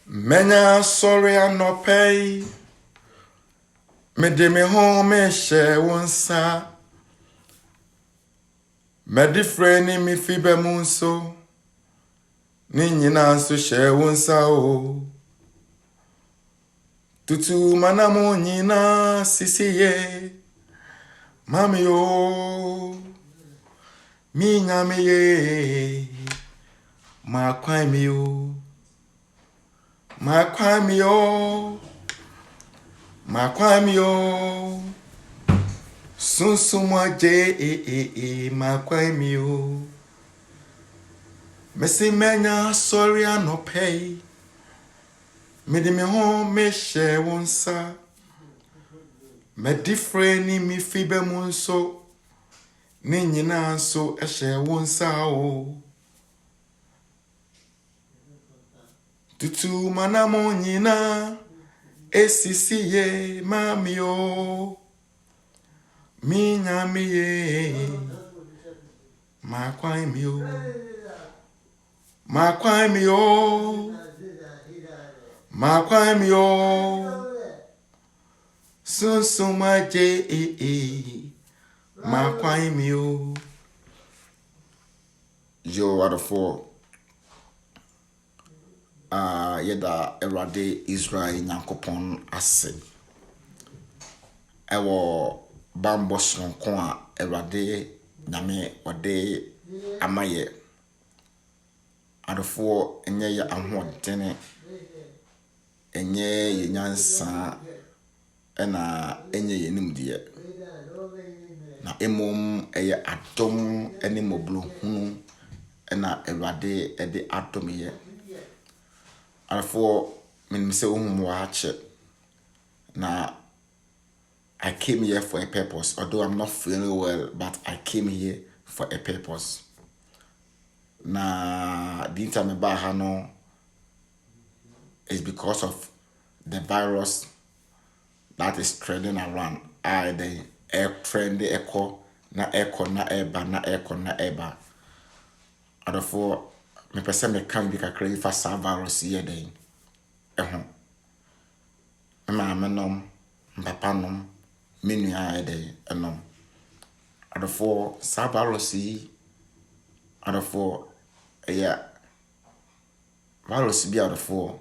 Menya sorry I'm not pay. Me de me home me share one sa. Me different in me fibe munso. Ni nyina so share one sa o. Tutu manamu nyina sisi ye. Mami o. Mi nyami ye. Ma kwa mi o. Ma kwa mi o. Ma kwa mi o. Sunsumwa je ma kwa mi o. Mesi menya sorry no pay. Me de me home me share one sa. Me different ni mi fibe munso. Ni nyina so e share one sa o. Tutu manamo nyina esisi ye mami o. Mi nyami ye. Ma kwa mi o. Ma kwa mi o. Ma kwa mi o. Sunsuma je ma kwa mi o. Yo waterfall. Yeda Erade Israel Nyankopon ase. Ewo bambo sonko a Erade nyame ode amaye. Adofo enye ya ahoɔdene enye ye nyansa ena enye ye nimdeɛ na emom eye adom ene moblu hunu ena Erade ede adom ye. Adofo menim se ohum wa ache na I came here for a purpose. Although I'm not feeling well, but I came here for a purpose. Na the time ba no is because of the virus that is trending around. The air trend echo na eba na echo na eba. Therefore, me person me can be kakra for sa virus here den. Ma menom papa nom menua den enom. Therefore, sa virus yi therefore virus be out of four.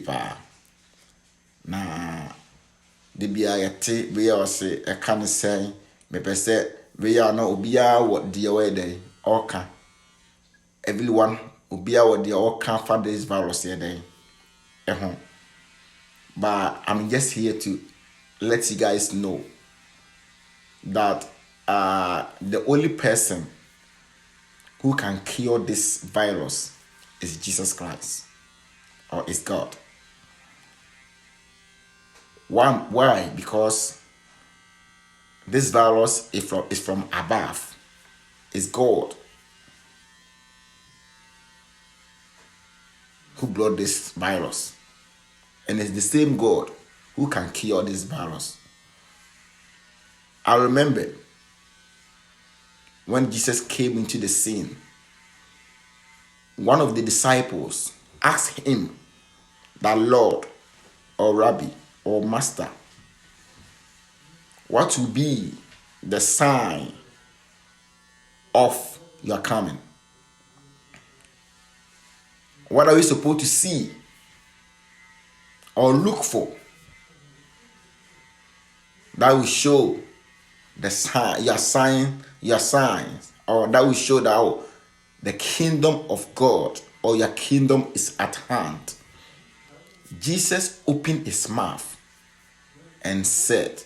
Pa. Na de bia yete we ya se e kan sen me pese we ya na obia wo de we den oka everyone obia wo de oka for this virus here den but I'm just here to let you guys know that the only person who can cure this virus is Jesus Christ or is God. Why? Because this virus is from above. It's God who brought this virus. And it's the same God who can cure this virus. I remember when Jesus came into the scene, one of the disciples asked him, that Lord or Rabbi or Master, what will be the sign of your coming? What are we supposed to see or look for that will show the sign, your signs, or that will show that the kingdom of God or your kingdom is at hand? Jesus opened his mouth and said,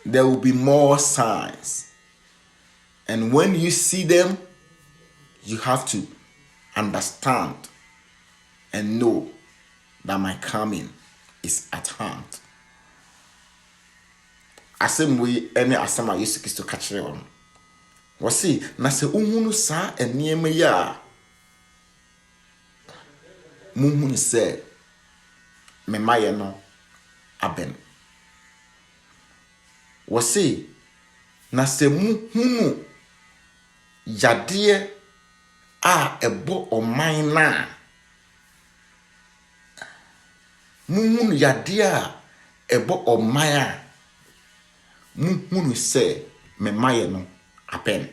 there will be more signs. And when you see them, you have to understand and know that my coming is at hand. Asem we any asema Yesu Kristo ka kire on. Wo se na se uhunu sa eniem ya muhunu se me maye no aben. Wo se na se muhunu yadeɛ a ɛbɔ ɔman na muhunu yadeɛ a ɛbɔ ɔman a muhunu sɛ memayɛ no apɛn.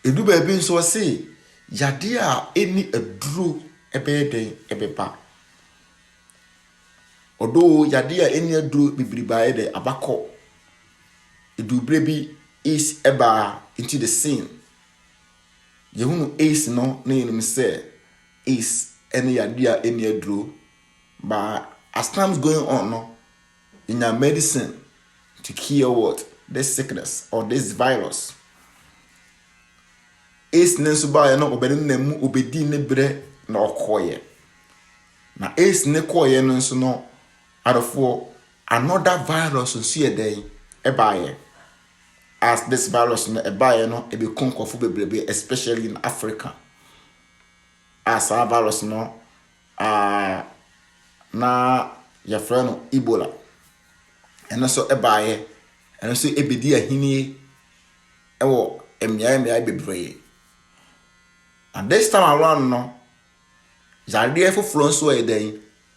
Edu baabi nso ɔse yadeɛ a ɛni aduro ɛbɛyɛ den ɛbɛba. Although yadeɛ a ɛni aduro bibribaeɛ dɛ abakɔ. Edubere bi is ɛba into the scene. Yehunu ace no na yɛnim sɛ ace ɛne yadeɛ a ɛni aduro. But as time's going on no, in your medicine to cure what? This sickness or this virus. Ace ne nso ba no obedi na mu obedi ne bre na okoye. Na ace ne koye no nso no adofo another virus nso ye den ebaye. As this virus no ebaye no e be konkofo bebrebe especially in Africa. As our virus no na your friend Ebola. And also ebaye and also ebedi ahini ewo emia bebree. And this time around no yadeɛ foforɔ nso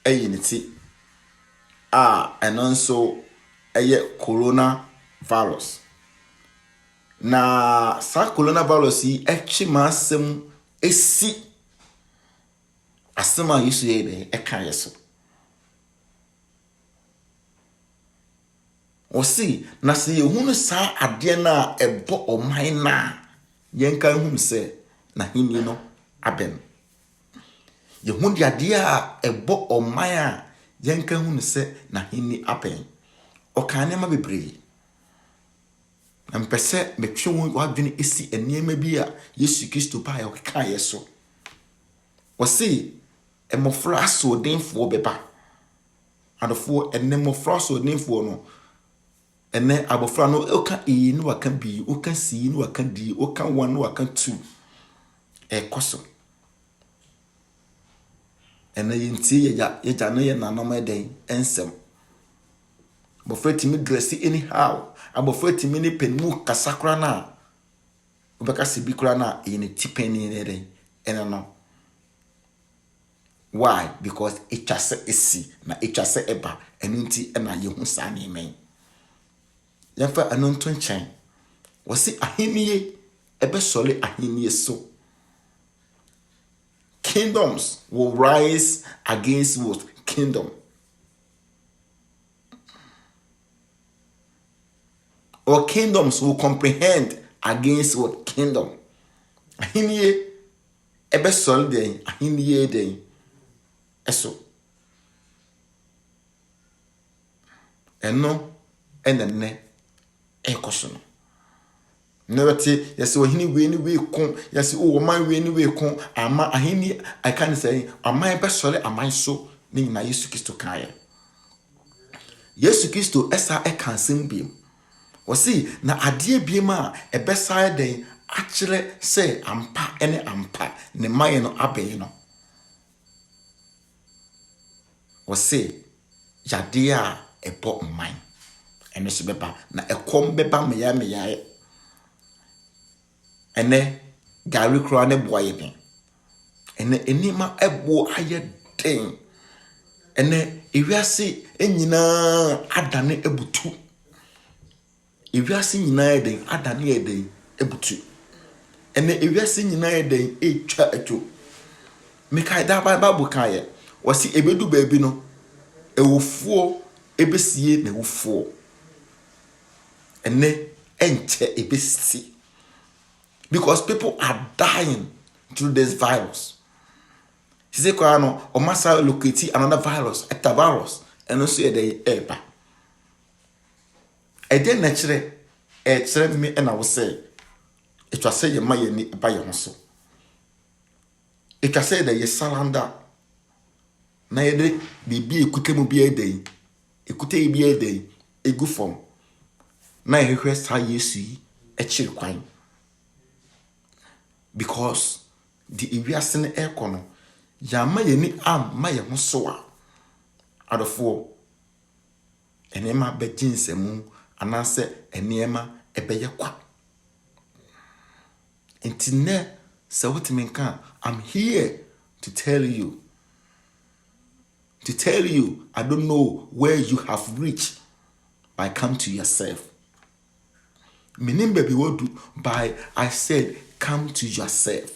ɛyɛ unity and also corona virus. Na sa corona virus yi ɛtwe ma asɛm esi asɛm a Yesu yɛ ɛka yɛ so. Osi na se yehunu sa adeɛ na ɛbɔ ɔman na yɛnka hunu sɛ na hini no abɛn. Yehunu adeɛ a ɛbɔ ɔman a yɛnka hunu sɛ na hini abɛn. Ɔka nneɛma bebree. Na mpɛsɛ metwe wɔn wadwene esi nneɛma bi a Yesu Kristo ba yɛ ɔka yɛ so. Osi mmɔfra asoɔdenfoɔ bɛba. Adɔfoɔ mmɔfra asoɔdenfoɔ no ene abofra no oka e no waka bi oka si no waka di oka 1 no waka 2 koso ene yinti ya no ye nanom eden ensem abofra timi dress anyhow abofra timi ne penimu kasakra na obeka se bi kra na e ne tipeni ne eden ene no. Why? Because etwase esi na etwase eba enu nti na yehu sa ne men. Yɛmfa anonto nkyɛn wɔsi ahenie ɛbɛsɔle ahenie so. Kingdoms will rise against what? Kingdom. Or kingdoms will comprehend against what? Kingdom. Ahenie ɛbɛsɔle den ahenie den ɛso. Ɛno ɛnɛnɛ ekosono nabati yesi ohini we ni we kon yesi o man we ni we kon ama ahini I can say aman besole aman so ni na Yesu Kristo kan ya Yesu Kristo esa ekansem biem wosi na ade biem a ebesa den akire se ampa ene ampa ne maye no aben no wosi yade a ebo man ene so beba na ekom beba meya ene gari kro ne boye den ene enima ebo aye den ene ewiase enyina adane ebutu ewiase nyina eden adane eden ebutu ene ewiase nyina eden etwa atwo mekai da Bible kan ye wasi ebedu baabi no ewufuo ebesie na ewufuo ene enche ebesi because people are dying through this virus. He say kwa no o masa locate another virus, a virus and also e eba e dey na kire e kire me na wo say it was say ye ma ye ni ba ye ho so it was say that ye salanda na ye de bibi ekute mu bi e dey ekute bi e dey egu form na ehwehwe sa Yesu yi ekire kwan because the ewiase ne ekono ya ma ye ni am ma ye ho so a adofo enema be jinsemu anase enema ebeye kwa Intine se wotimenka, I'm here to tell you. To tell you, I don't know where you have reached, but come to yourself. Meaning baby wodu by I said come to yourself.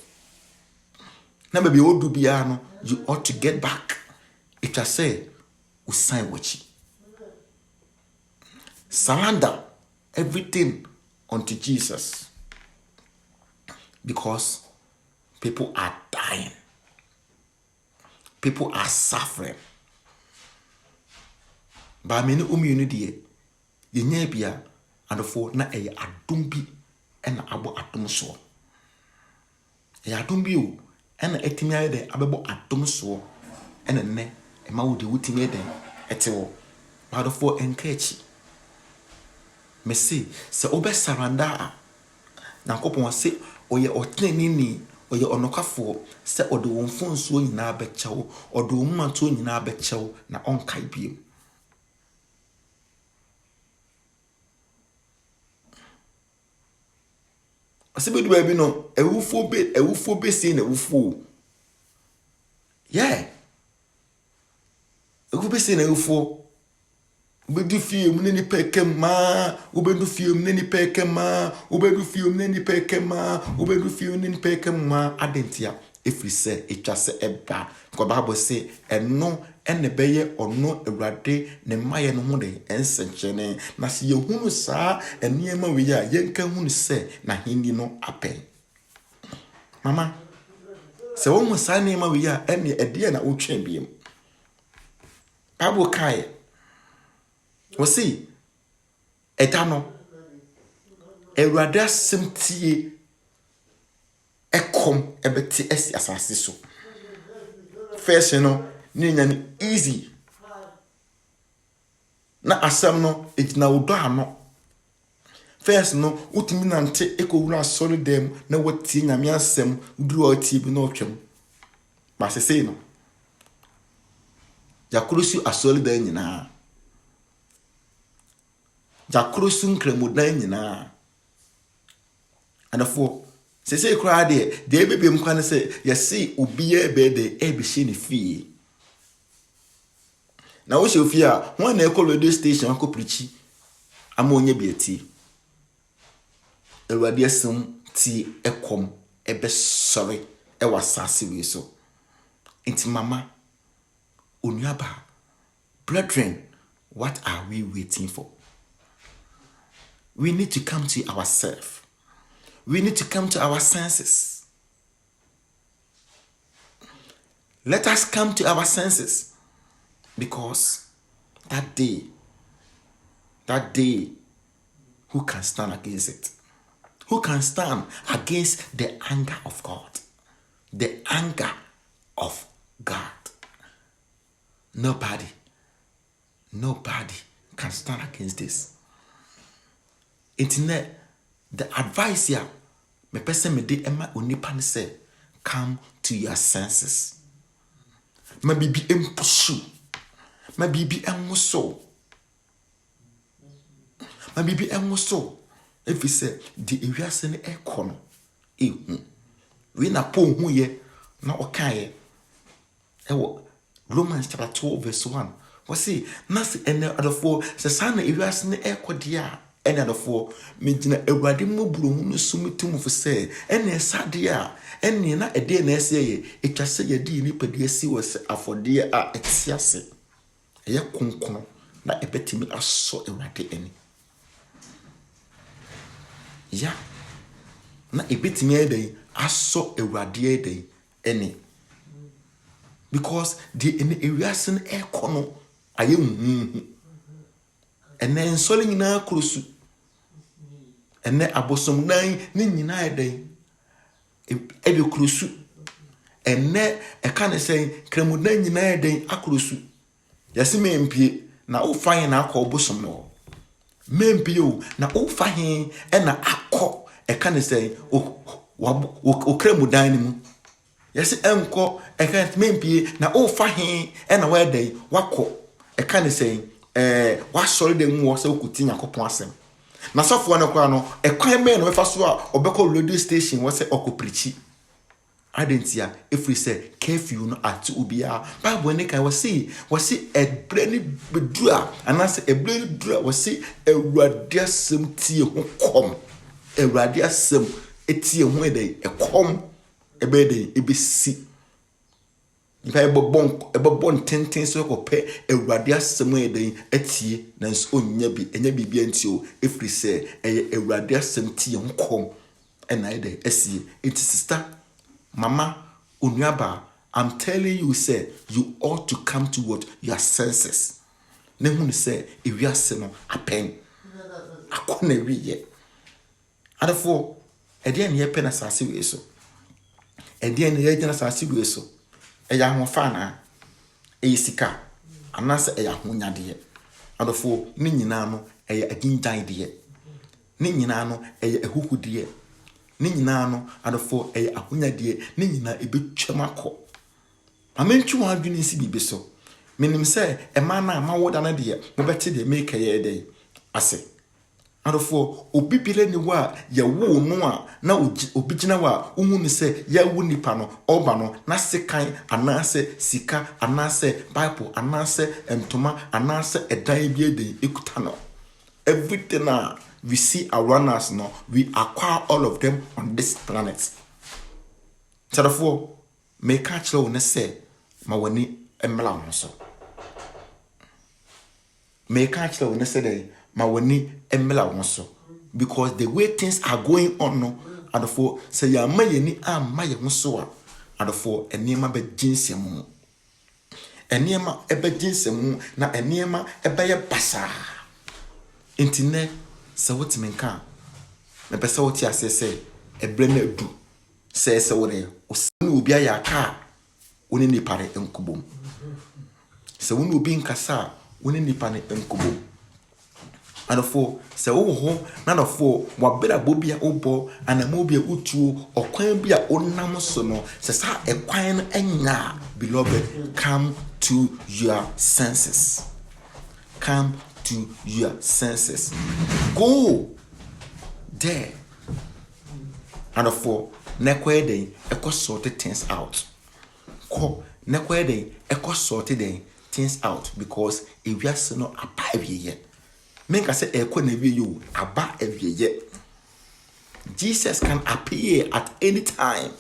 Now baby wodu biano, you ought to get back. It I say usign wachi. Surrender everything unto Jesus. Because people are dying. People are suffering. Ba many umuni yenye bia andofo na eye adom bi na abo adom so. Eye adom bi o na etimi aye de abebo adom so na ne e ma wo de wutimi de etewo. Ba adofo enka echi. Me se obe saranda na kopon se oye otenini oye onokafo se ode won fonso nyina abechewo ode won manto nyina abechewo na onkai biem. Asibedu baby no ewufo be say na ewufo. Yeah. Ewufo be say na ewufo. Ubedu film ne ni pekem ma, ubedu film ne ni pekem ma, ubedu film ne ni pekem ma, ubedu film ne ni pekem ma adentia efri se etwa se eba. Ko Bible say eno ene beye ono Awurade ne maye no ho de ensenchene na se yehunu saa eniema we ya yenka hunu se na hindi no apen. Mama se wo mu saa eniema we ya ene ede na wotwen biem. Bible kai Wosi etano Awurade asem tie ekom ebeti esi asase so. First no ni nya easy. Na asem no ejina odo ano. First no utimi nante ekowura sori dem na wati nyame asem duru oti bi na otwem. Ba se sei no. Yakrusu asori dem nyina. Jakrosu nkremudan nyina anafo sese kra de ebebem kwane se yesi obiye bede ebehye ne fie na wo she fie a won na ekọ radio station akọprichi ama onye bieti Awurade asem ti ekom ebe sori e wasase we so enti mama onuaba brethren, what are we waiting for? We need to come to ourselves. We need to come to our senses. Let us come to our senses. Because that day, who can stand against it? Who can stand against the anger of God? The anger of God. Nobody can stand against this. Internet, the advice here, me person me de ema onipa ne say, come to your senses. Ma bibi empusu, ma bibi emuso, ma bibi emuso. If we say the ewiase ne ekono, ehu. We na po hu ye na okaye. Ewo Romans chapter 12 verse 1. What say? Nasi ene adofo se sana ewiase ne ekodia. Ene adofo me gina Awurade moburo hu no sumitum fo se ene sade a ene na ede na ese ye etwa se ye di ni pade asi wo se afode a etiase ye konkono na ebetimi aso Awurade eni ya na ebetimi eden aso Awurade eden eni because the ene ewiasen ekono aye hu ene nsole nyina krosu ene abosom nan ni nyina eden ebe krosu ene eka ne sen kremudan nyina eden akrosu yase mempie na wo fahin na akọ obosom no mempie o na wo fahin na akọ eka ne sen o kremudan ni mu yase enko eka mempie na wo fahin na wa eden wakọ eka ne sen wa sori de mu wo se okuti Yakobon asem Na sɔfoɔ no koraa no ɛkwan mɛn no bɛfa so a ɔbɛkɔ radio station wɔ sɛ ɔkɔ preachi adentia ɛfiri sɛ curfew no ate obiara Bible ne kan wɔsi ɛbrɛ ne beduru a anaasɛ ɛbrɛ ne beduru a wɔsi Awurade asɛm tie ho kɔm Awurade asɛm etie ho ɛdɛ ɛkɔm ɛbɛyɛ dɛ ɛbɛsi nipa ɛbɛbɔ ntenten so ɛkɔpɛ Awurade asɛm ɛdɛ ɛtie nanso ɔnya biribi nti o ɛfiri sɛ ɛyɛ Awurade asɛm tie ho kɔm ɛna ɛdɛ ɛsie eti sister mama onuaba I'm telling you say you ought to come to what your senses ne hu say ewiase no apɛn akɔna wiye adafo ɛdeɛ ne yɛpɛ na sase wei so ɛdeɛ ne yɛgyina sase wei so ɛyɛ ahofa na ɛyɛ sika anase ɛyɛ ahonyadeɛ adafo ne nyinaa no ɛyɛ aginjan deɛ ne nyinaa no ɛyɛ ehuhudeɛ ne nyinaa no adafo ɛyɛ ahonyadeɛ ne nyinaa ebetwam akɔ amentwi wɔn adwene si bibi so menim sɛ ɛma na mawoda na deɛ mobɛte deɛ make yɛ dɛ ase adafo obi bile ni wa yɛwo no a na obi gyina wa uhu ne sɛ yɛwo nipa no ɔba no na sekan anaasɛ sika anaasɛ bible anaasɛ ntoma anaasɛ ɛdan bi eden ekuta no everything we see around us now, we acquire all of them on this planet. Therefore, may catch low ne say, Mawani emla so. May catch low ne say, Mawani emla so. Because the way things are going on no, and therefore, say ya mayeni maya musoa, and therefore, enema be jinsiamu. Enema ebe jinsiamu, na enema ebe ye basa. Intine. So what me can me pesa what ya say ebre na du say wore osani obi aya ka woni nipa ne enkubom se woni obi nkasa woni nipa ne enkubom anofo se wo ho na nofo wabera bobia obo anamo bia utuo okwan bia onam so no se sa ekwan no enya beloved come to your senses. Come to your senses. Go there. And for nekwede eko sorted things out. Ko nekwede eko sorted things out because if you are no aba ewie. Make say eko na ewie you aba ewie. Jesus can appear at any time.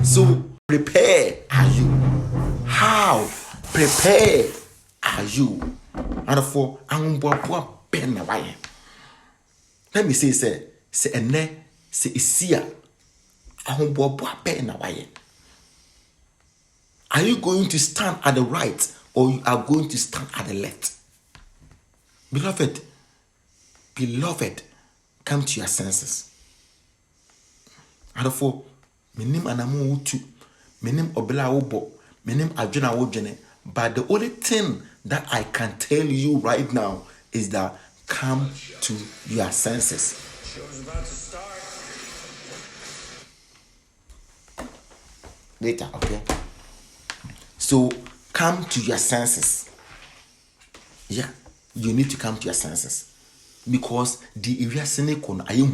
So prepare are you? How prepare are you? And for angboa ben na why. Let me say ene se isia angboa ben na why. Are you going to stand at the right or you are going to stand at the left? Beloved, come to your senses. And for menim anamu utu, menim obela obo, menim adwena wodwene. But the only thing that I can tell you right now is that come to your senses. Show's about to start. Later, okay? So come to your senses. Yeah, you need to come to your senses. Because the area senekon aye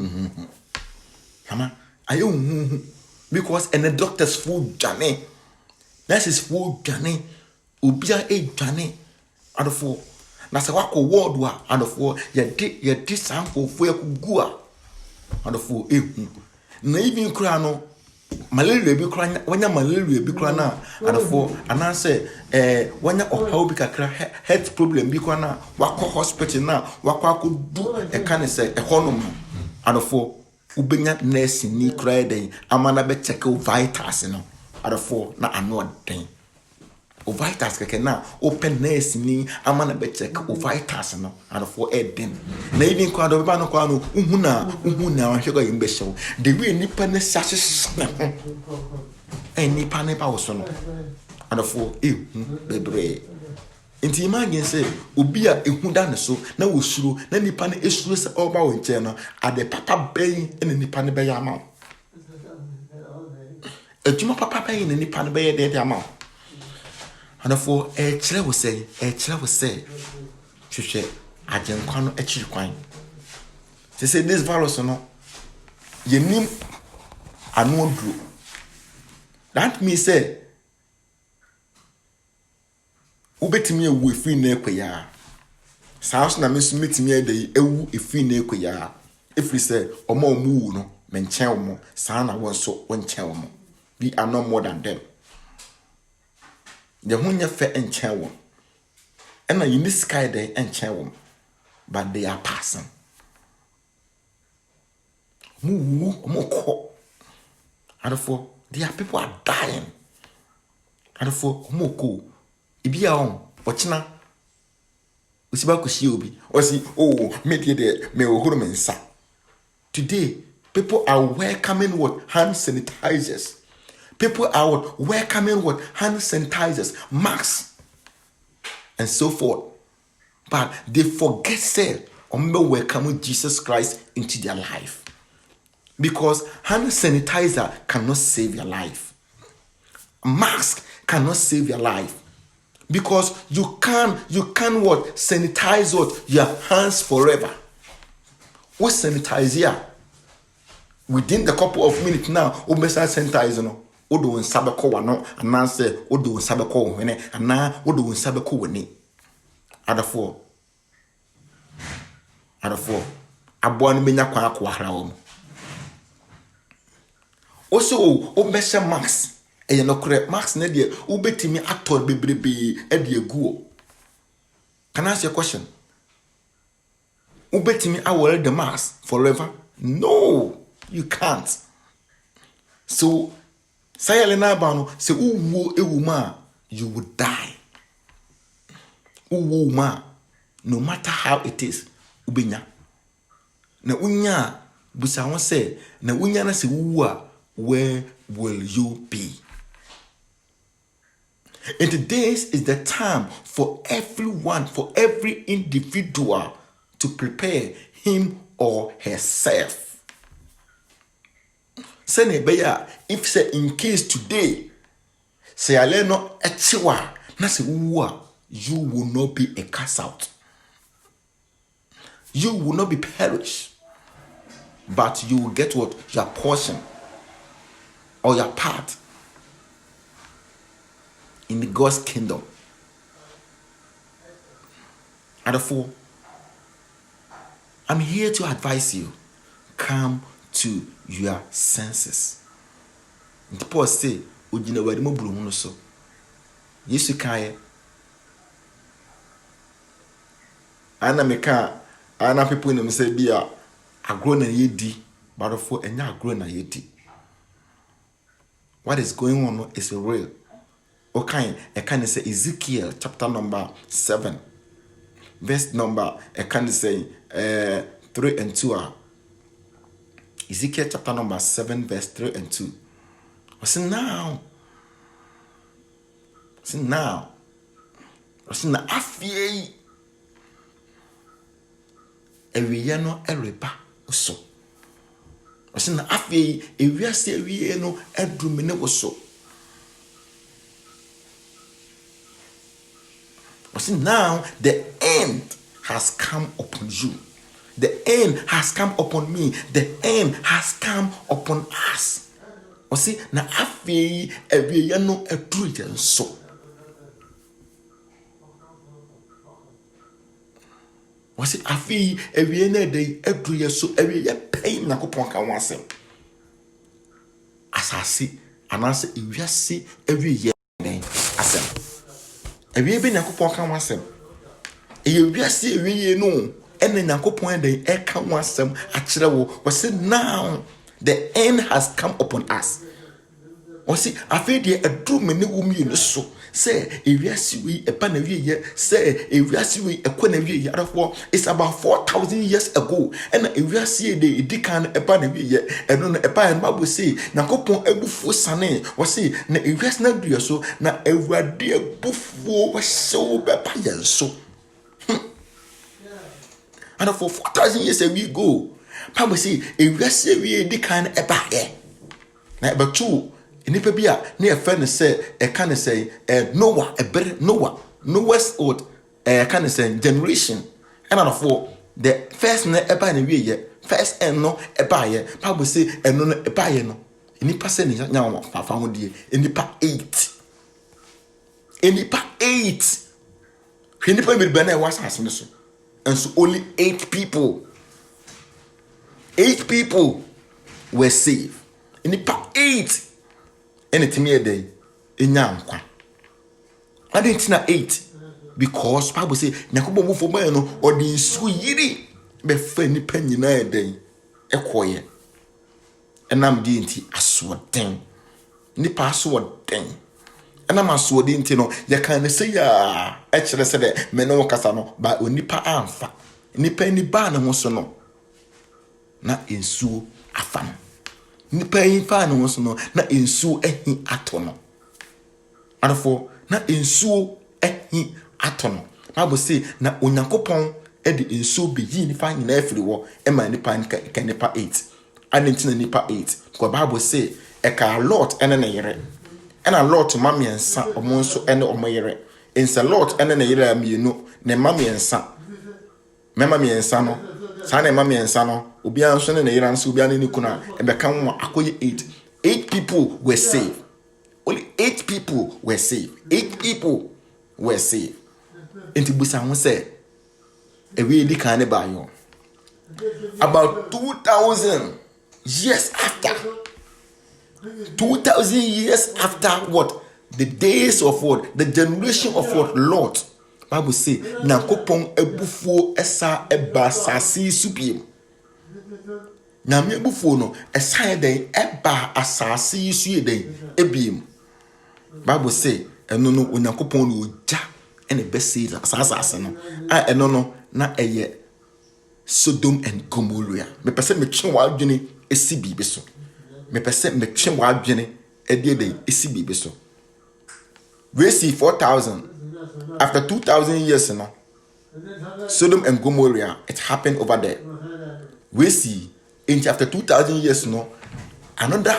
Hama aye because and the doctor's full journey. That is full journey. Ubia dwane adofo na se wako word wa adofo ye di sanfo fo yakugu a adofo ehu na even kura no malaria bi kura wanya malaria bi kura na adofo anase wanya ohaw bi kakra health problem bi kura na wako hospital na wako akodu e kan se ehonom adofo ubenya nurse ni kura den amana be check vitals no adofo na ano den o vitals keke na open nurse ni amana be check o vitals no and for edin na even kwa do ba no kwa no uhu na wanhwego yimbe hyew the way nipa ne sase nipa ne ba wo so no and for bebre nti imagine say obi a ehu da ne so na wo suro na nipa ne esuro se oba wo nche no ade papa ben ene nipa ne be ya ma ejuma papa ben ene nipa ne be ye de ama. And therefore, a chere will say, hwehwe agyenkwa no akyiri kwan. They say this virus no yenim ano duro. That means say ubetimi ewu efiri na ekoya. Saa na me so metimi ede ewu efiri na ekoya. Efiri say omo omu no me nchen omo saa na won so won nchen omo. We are no more than them. The hunya fe nchen won. And in this sky they nchen won. But they are passing. Moko. And therefore, their people are dying. And therefore, moko. Ibi on. Ochina. Usiba kushi obi. Osi, oh, me de me ohuru mensa. Today, people are welcoming what? Hand sanitizers. People are welcoming what? Hand sanitizers, masks, and so forth. But they forget say, welcome Jesus Christ into their life. Because hand sanitizer cannot save your life. Mask cannot save your life. Because you can what? Sanitize what? Your hands forever. What sanitize here? Within the couple of minutes now, we must sanitize no. Odo nsabeko wano ananse odo nsabeko hwene ana odo nsabeko wani. Adafo aboa no benya kwa akwa wo. Also obesha max eye no kure max na de ubetimi actor bebrebe e de aguo. Can I ask you a question? Ubetimi awore the mask forever? No, you can't. So sayale na ba no se uwo ewuma you will die. Uwo ma no matter how it is ubenya. Na unya busa won say na unya na se uwo a where will you be? And this is the time for everyone, for every individual to prepare him or herself. Say if say in case today say ale no echiwa na say uwa, you will not be a cast out. You will not be perished, but you will get what? Your portion or your part in the God's kingdom. And therefore, I'm here to advise you, come to your senses. The Paul say, "Ujina wadi mo buru hunu so." Yesu kaye. Ana people in them say, "Bia agro na yedi, but for enya agro na yedi." What is going on is real. Okay, I can say Ezekiel chapter number 7, verse number I can say 3 and 2. Ezekiel chapter number 7, verse 3 and 2. I say now. I say na afie. Ewiye no ereba so. I say na afie ewiase ewiye no edrumene wo so. I say now the end has come upon you. The end has come upon me. The end has come upon us. I say na afei ewiye no edru yenso. I say afei ewiye na dey edru yenso ewiye pain na kopon ka wansem. Asase anase ewiase ewiye den asem. Ewiye be Nyankopon ka wasem. Eye wiase ewiye no ene Nyankopon den e ka wasem akire wo. We say now the end has come upon us. We say afi de edru mene wo mienu so. Say ewiase we e pa na wiye say ewiase we e kwa na wiye arafo it's about 4,000 years ago. And ewiase de edikan e pa na wiye eno no e pa en Bible say Nyankopon ebufu sane. We say na ewiase na dua so na ewrade ebufu we so be pa yenso. And for 4,000 years ago, Bible say ewiase we edikan e ba ye. Na e ba tu nipa bia na e fa ne say e kan say Noah's old can say generation And for the first na eba na wie ye first end no eba ye Bible say eno no eba ye no enipa se ne nya fafa ho die enipa 8 enipa be be na was asem so and so only 8 people were saved enipa 8 anytime e dey enya nkwa adentina 8 because Bible say nyakobo mufo man no odi nsu yiri be fa nipa nyina eden ekoye enam di nti asoden nipa asoden enam asoden nti no ye kan ne say ya e kire se de me no kasa no ba onipa amfa nipa ni ba ne ho so no na ensuo afam nipa yin fa ne ho so no na ensuo ehi ato no anofo na ensuo ehi atono Bible say na onyankopon e de ensuo be yi nifa nyina afiri wo e ma nipa ka nipa 8 anentina nipa 8 because Bible say e ka lot ene ne yere ena lot ma miensa omo nso ene omo yere ensa lot ene ne yere amienu ne ma miensa mema miensa no sa na ma miensa no obi an so ne yere anso obi an ne kuna e be ka ho akoye 8 people were saved. Only 8 people were saved. 8 people were saved. Enti busa ho say e we di kan ne ba yo about 2000 years after 2000 years after what the days of what the generation of what Lord Bible say Nyankopon ebufuo esa eba asase supiem na me ebufuo no esa eden eba asase su eden ebiem Bible say eno no Onyankopon no oja ene besi asase no a eno no na eye Sodom and Gomorrah me pese me twe wa adwene esi bibi so me pese me twe wa adwene edede esi bibi so we see 4000 after 2000 years no Sodom and Gomorrah it happened over there we see after 2000 years no another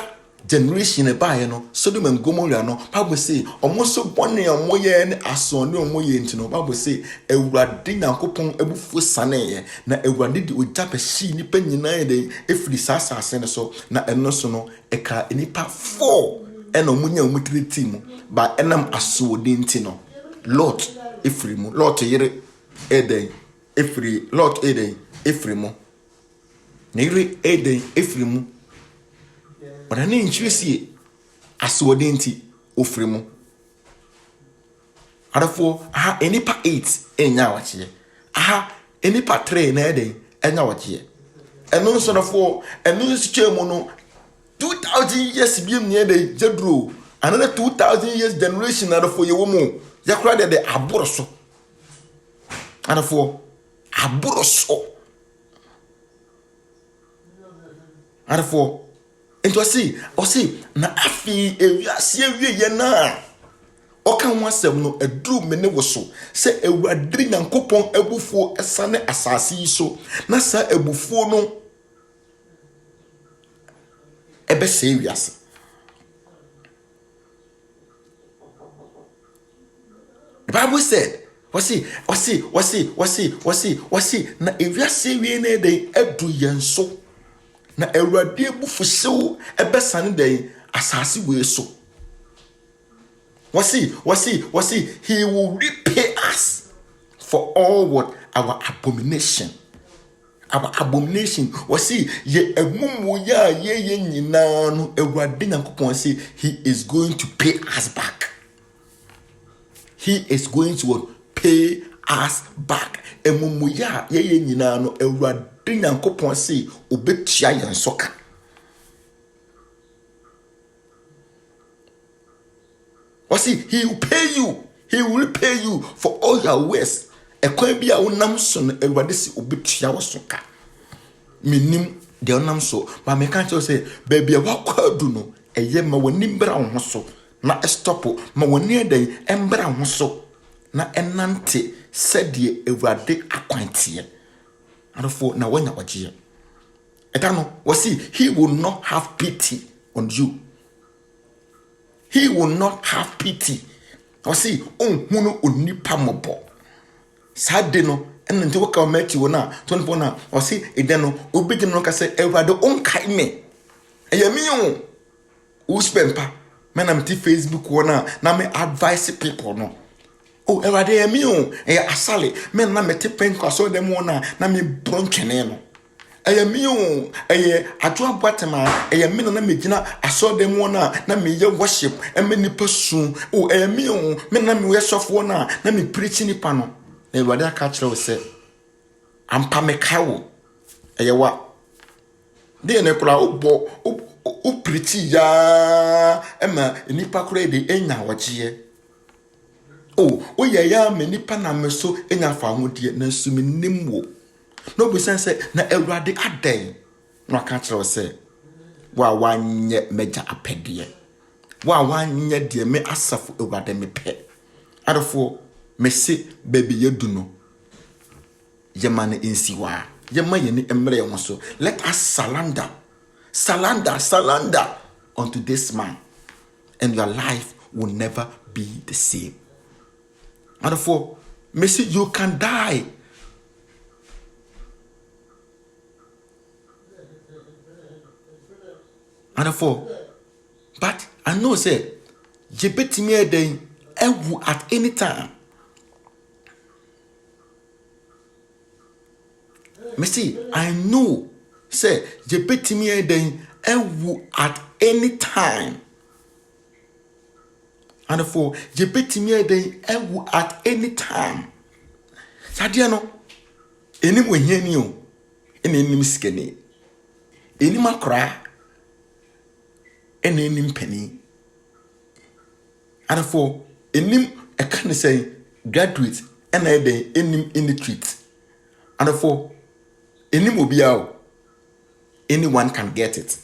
generation by no Sodom and Gomorrah no Bible say almost bone omoye ne asone omoye ntino Bible say ewurade Nyankopon ebufu sane na ewurade di ojape shi nipa nyina de efiri sasase ne so na eno so no eka nipa 4 ena omunya omutire team ba enam asode ntino Lot efiri mu Lot yere eden efiri Lot eden efiri mu na yere eden efiri mu but ani nchirisi asode nti ofiri mu arafo aha enipa 8 enya wache aha enipa 3 na eden enya wache eno so nafo eno sichemu no 2000 years biem ne eden jedro another 2000 years generation arafo ye womu yakura de aboroso arafo aboroso arafo ento osi na afi ewiase ewie na oka ho asem no eduru mene woso se ewuadiri Nyankopon ebufuo esane asase yi so na sa ebufuo no ebe se ewiase the Bible said wasi na ewiase ewie na eden edu yenso na ewurade ebufusew ebesane den asase we so wasi he will repay us for all what our abomination wasi ye emumu ya ye nyina no ewurade Nyankopon say he is going to pay us back emumu ya ye nyina no ewurade Nyankopon say obetua yen soka wasi he will repay you for all your ways ekwan bia wonam so no ewurade si obetua wo soka minim de onam so ba me kan tell say baby wakwadu no eye ma woni mbra wo so na stop ma woni eden embra wo so na enante sedie ewurade akwantie arofo na wanya wagie etano wasi he will not have pity on you. He will not have pity. Wasi onhunu onipa mobo. Sade no and until work out met you na 24 na or see it then obedient no ka say everybody on kai me me who spend pa man am Facebook na me advise people no oh everybody me asale men na me te penko so dem na me bronchene no me adwo abotema me na me gina aso dem na me ye worship me nipa su oh me na me yesofo na me preach nipa no everybody aka kire we say ampa me kawo wa de ne kura obo o preach ya ema nipa kura de enya wagie oh ya me nipa na me so enya fa hodie na su me nimwo no be sense na Ewurade adan no aka kire say wa wanye meja apede wa wanye de me asafo Ewurade me pe adofo me se baby yedu no yema ne insiwa yema ye ni emre ye so let us surrender unto this man and your life will never be the same. And therefore, Messi, you can die. And therefore, but I know say, you bet me a day at any time. Messi, I know say, you bet me a day at any time. And therefore, you bet me a day at any time. Sadiano, anyway, here you, any skinny, any macra, any penny. And therefore, any I can't say graduate and a day in the treat. And therefore, any mobile, anyone can get it.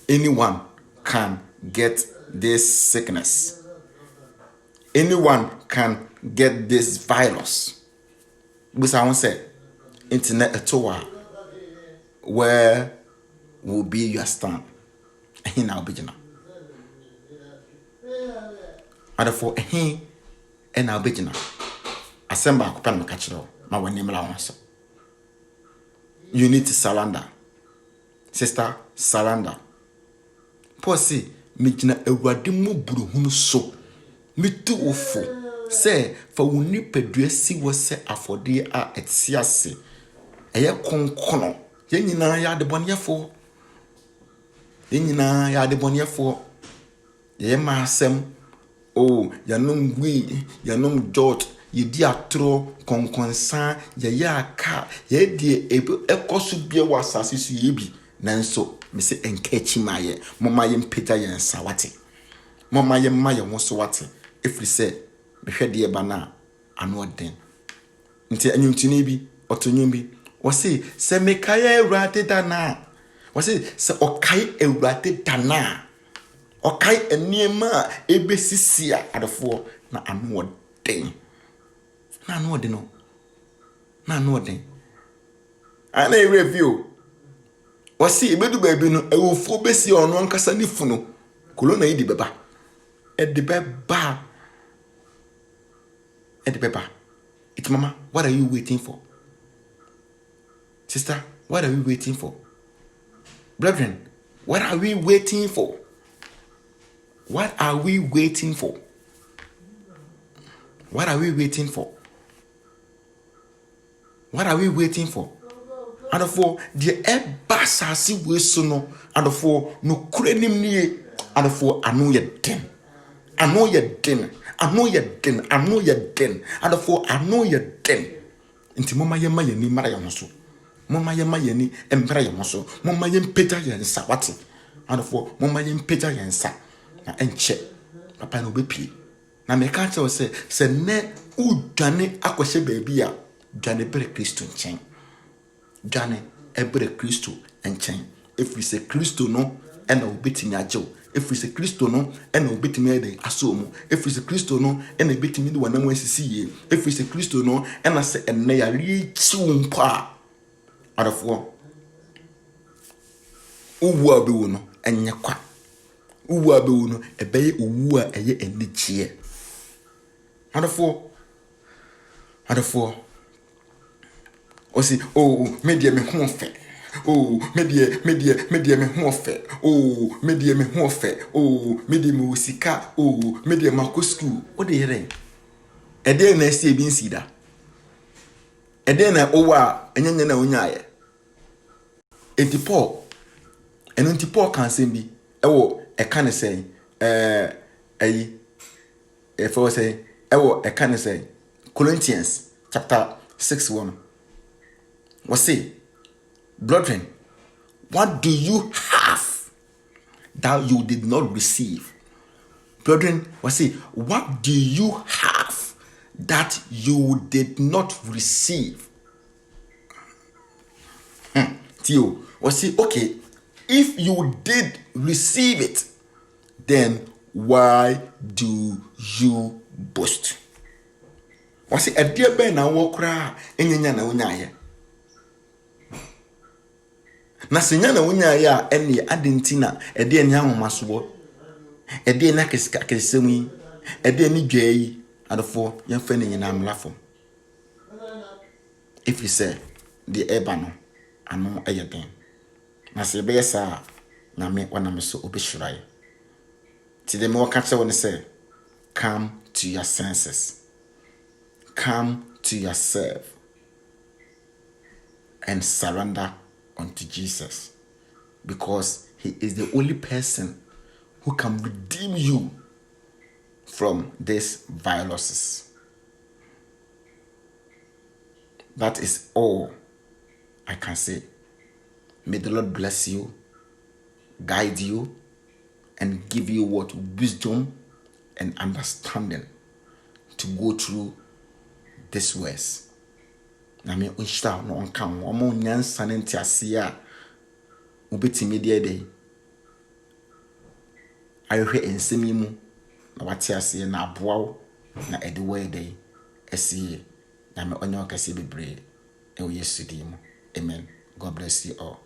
Anyone can get this sickness. Anyone can get this virus. Because I want to say, internet a tour where will be your stand. And I'll be general. And for he and I'll be general. Assemble a pen catch it all. My one name allowance. You need to surrender. Sister, surrender. Posse, me jina Ewurade mu buru hunu so. Me tu ofo. Say, for wuni pedue si wo se afode a etiase. Eye konkono. Ye nyina ya de bonyefo. Ye nyina ya de bonyefo. Ye ma asem. Oh, yanom gwi, yanom jot. Ye di atro konkonsan ye aka ye di ekosu bie wasase su ye bi nanso me se enkechi maye moma ye mpeta ye nsawate moma ye maye woso wate efri se me hwede ye bana ano den nti anyumtuni bi otonwum bi wo se me kaya Ewurade dana wo se okai Ewurade dana okai eniema ebesisia adofo na ano den na no de no na no de ana e review wasi ebedu baabi no ewofo besi ono nkasa ni funu kolona yi di beba e de beba it's mama, what are you waiting for? Sister, what are we waiting for? Brethren, what are we waiting for? What are we waiting for? What are we waiting for? What are we waiting for? And for the ebasasi we sono and for no krenim nie and for ano ye den and for ano ye den inti mama ye maye ni mara ye so mama ye maye ni embra ye so mama ye mpeta ye nsa wate and for mama ye mpeta ye nsa na enche papa no bepie na me ka tell se ne udwane akwose baabi a dwane bere Kristo nchen dwane ebere Kristo nchen if we say Kristo no ena obetimi ajew if we say Kristo no ena obetimi ede asomu if we say Kristo no ena obetimi de wanam asisiye if we say Kristo no ena se enne ya richiwumpa adafo uwu abewu no enye kwa uwu abewu no ebeye uwu a eye enichie adafo Or say, oh, media me home fair. Oh, media me home fair. Oh, media me home fair. Oh, media me usika. Oh, media mako school. What the hell? A day na see bin sida. A day na owa enye na onyaye. Enti Paul eno nti Paul kan sem bi ewo e kan say if I was say ewo e kan say Corinthians chapter 6:1 was say, brethren, what do you have that you did not receive? Brethren, was say, what do you have that you did not receive? Theo was say, okay, if you did receive it, then why do you boast? Was say, a dear ben na wokra enyanya na unyaye. Na senya na unyaye a ene adentina e de enya homaso e de na kesemu yi e de ni dwa yi adofo yemfa ne nyina amlafo. If you say the ebano ano eyeden na se be yesa na me wana me so obehiraye ti de me waka won say, come to your senses, come to yourself and surrender unto Jesus, because he is the only person who can redeem you from these viruses. That is all I can say. May the Lord bless you, guide you, and give you what wisdom and understanding to go through this words. Na me unshta no onka wo mo nyansa ne ntiase a ubetimi de dey ayehwe ensemi mu na wate ase na aboa wo na ede we dey asiye na me onye okase bebre e wo Yesu di mu. Amen. God bless you all.